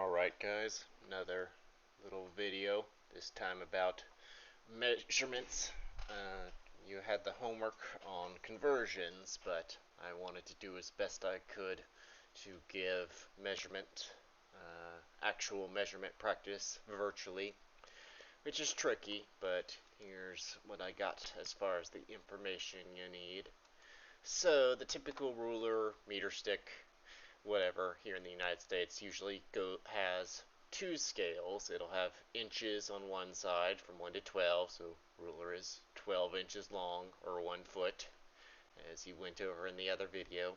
Alright guys, another little video, this time about measurements. You had the homework on conversions, but I wanted to do as best I could to give measurement, actual measurement practice virtually, which is tricky, but here's what I got as far as the information you need. So the typical ruler, meter stick, whatever here in the United States usually has two scales. It'll have inches on one side from 1 to 12, so ruler is 12 inches long, or 1 foot, as you went over in the other video.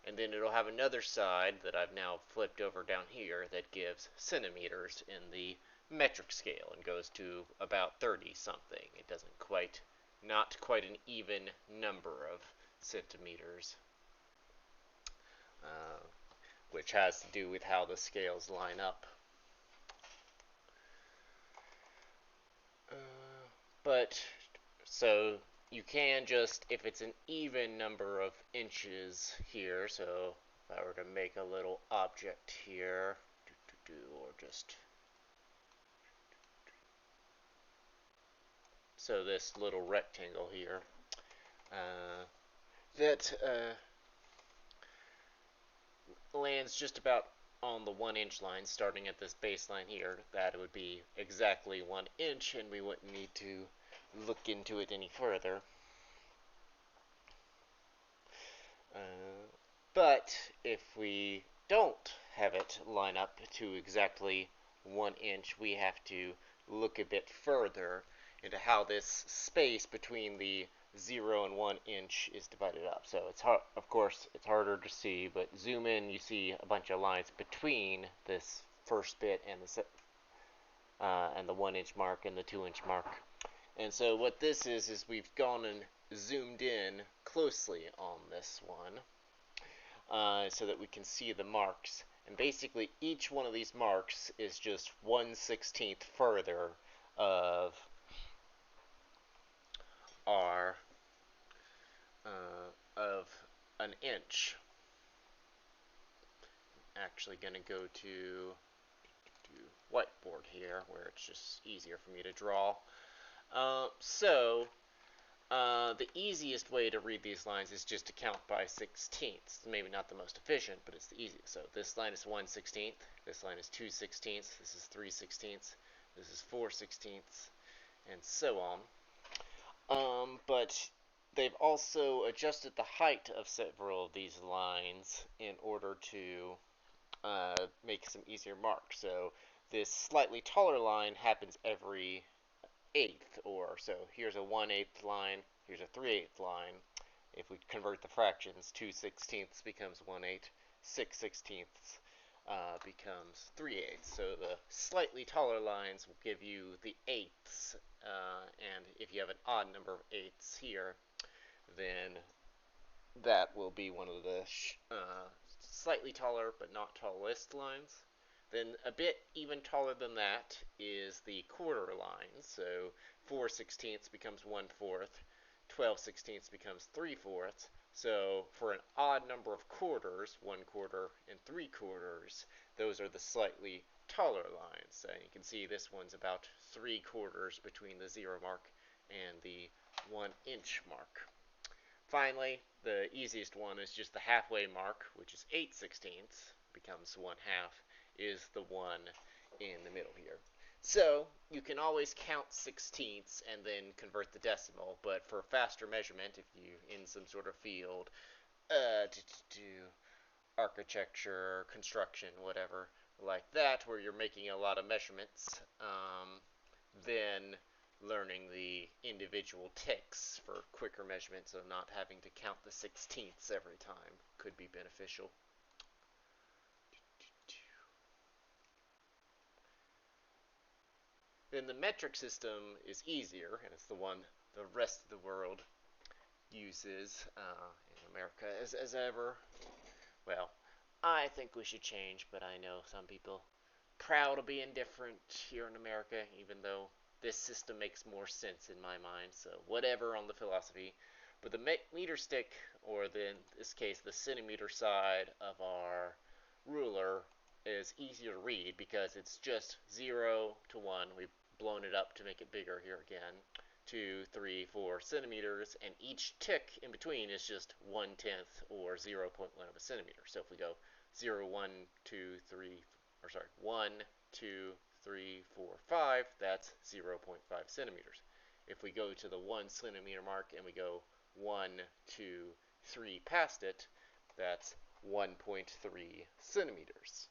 And then it'll have another side that I've now flipped over down here that gives centimeters in the metric scale and goes to about 30 something. It doesn't quite, not quite an even number of centimeters. Which has to do with how the scales line up. But, so you can just, if it's an even number of inches here, so if I were to make a little object here, or just, so this little rectangle here, that lands just about on the 1 inch line, starting at this baseline here. That would be exactly 1 inch, and we wouldn't need to look into it any further. But if we don't have it line up to exactly 1 inch, we have to look a bit further into how this space between the 0 and 1 inch is divided up. So it's hard, of course, it's harder to see, but zoom in, you see a bunch of lines between this first bit and the 1 inch mark and the 2 inch mark. And so what this is we've gone and zoomed in closely on this one, so that we can see the marks. And basically each one of these marks is just 1/16 further of our of an inch. I'm actually going to go to whiteboard here, where it's just easier for me to draw. The easiest way to read these lines is just to count by 16ths. Maybe not the most efficient, but it's the easiest. So this line is 1/16, this line is 2/16, this is 3/16, this is 4/16, and so on. But they've also adjusted the height of several of these lines in order to make some easier marks. So this slightly taller line happens every eighth, or so here's a 1/8 line, here's a 3/8 line. If we convert the fractions, 2/16 becomes 1/8, 6/16 becomes 3/8. So the slightly taller lines will give you the eighths, and if you have an odd number of eighths here, then that will be one of the slightly taller but not tallest lines. Then a bit even taller than that is the quarter line. So 4/16 becomes 1/4, 12/16 becomes 3/4. So for an odd number of quarters, 1/4 and 3/4, those are the slightly taller lines. And you can see this one's about 3/4 between the 0 mark and the 1-inch mark. Finally, the easiest one is just the halfway mark, which is 8/16, becomes 1/2, is the one in the middle here. So you can always count 16ths and then convert the decimal, but for faster measurement, if you in some sort of field, architecture, construction, whatever, like that, where you're making a lot of measurements, then learning the individual ticks for quicker measurements of not having to count the 16ths every time could be beneficial. Then the metric system is easier, and it's the one the rest of the world uses in America as ever. Well, I think we should change, but I know some people proud of being different here in America, even though this system makes more sense in my mind. So whatever on the philosophy. But the meter stick, or in this case the centimeter side of our ruler, is easier to read because it's just 0 to 1. We've blown it up to make it bigger here again. 2, 3, 4 centimeters, and each tick in between is just 1/10 or 0.1 of a centimeter. So if we go 0, 1, 2, 3, or sorry, 1, 2, 3, 4, 5, that's 0.5 centimeters. If we go to the 1 centimeter mark and we go 1, 2, 3 past it, that's 1.3 centimeters.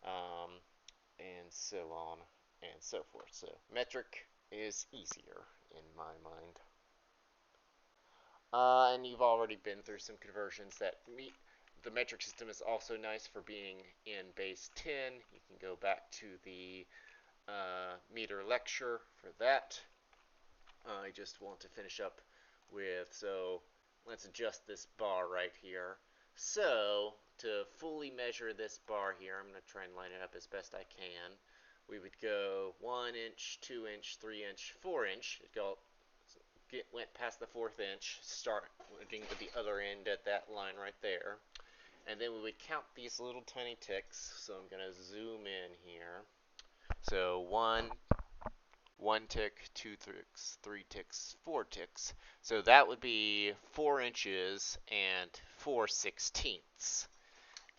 And so on and so forth. So metric is easier in my mind. And you've already been through some conversions that meet. The metric system is also nice for being in base 10. You can go back to the meter lecture for that. I just want to finish up with, so let's adjust this bar right here. So to fully measure this bar here, I'm going to try and line it up as best I can. We would go 1 inch, 2 inch, 3 inch, 4 inch. Went past the 4th inch, starting with the other end at that line right there. And then we would count these little tiny ticks. So I'm going to zoom in here. So 1 tick, 2 ticks, 3 ticks, 4 ticks. So that would be 4 inches and 4/16.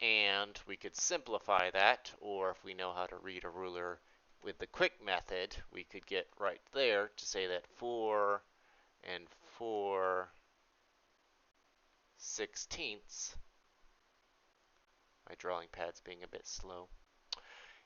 And we could simplify that, or if we know how to read a ruler with the quick method, we could get right there to say that 4 and 4/16, my drawing pad's being a bit slow,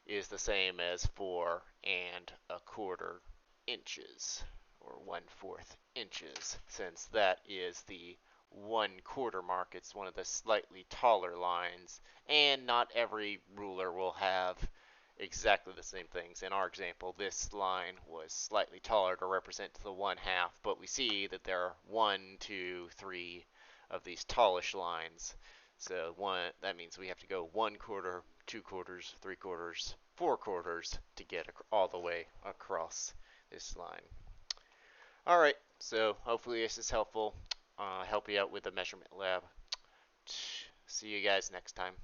is the same as 4 and 1/4 inches, or 1/4 inches, since that is the 1/4 mark. It's one of the slightly taller lines, and not every ruler will have exactly the same things. In our example, this line was slightly taller to represent the 1/2, but we see that there are 1, 2, 3 of these tallish lines. So that means we have to go 1/4, 2/4, 3/4, 4/4 to get all the way across this line. Alright, so hopefully this is helpful. Help you out with the measurement lab. See you guys next time.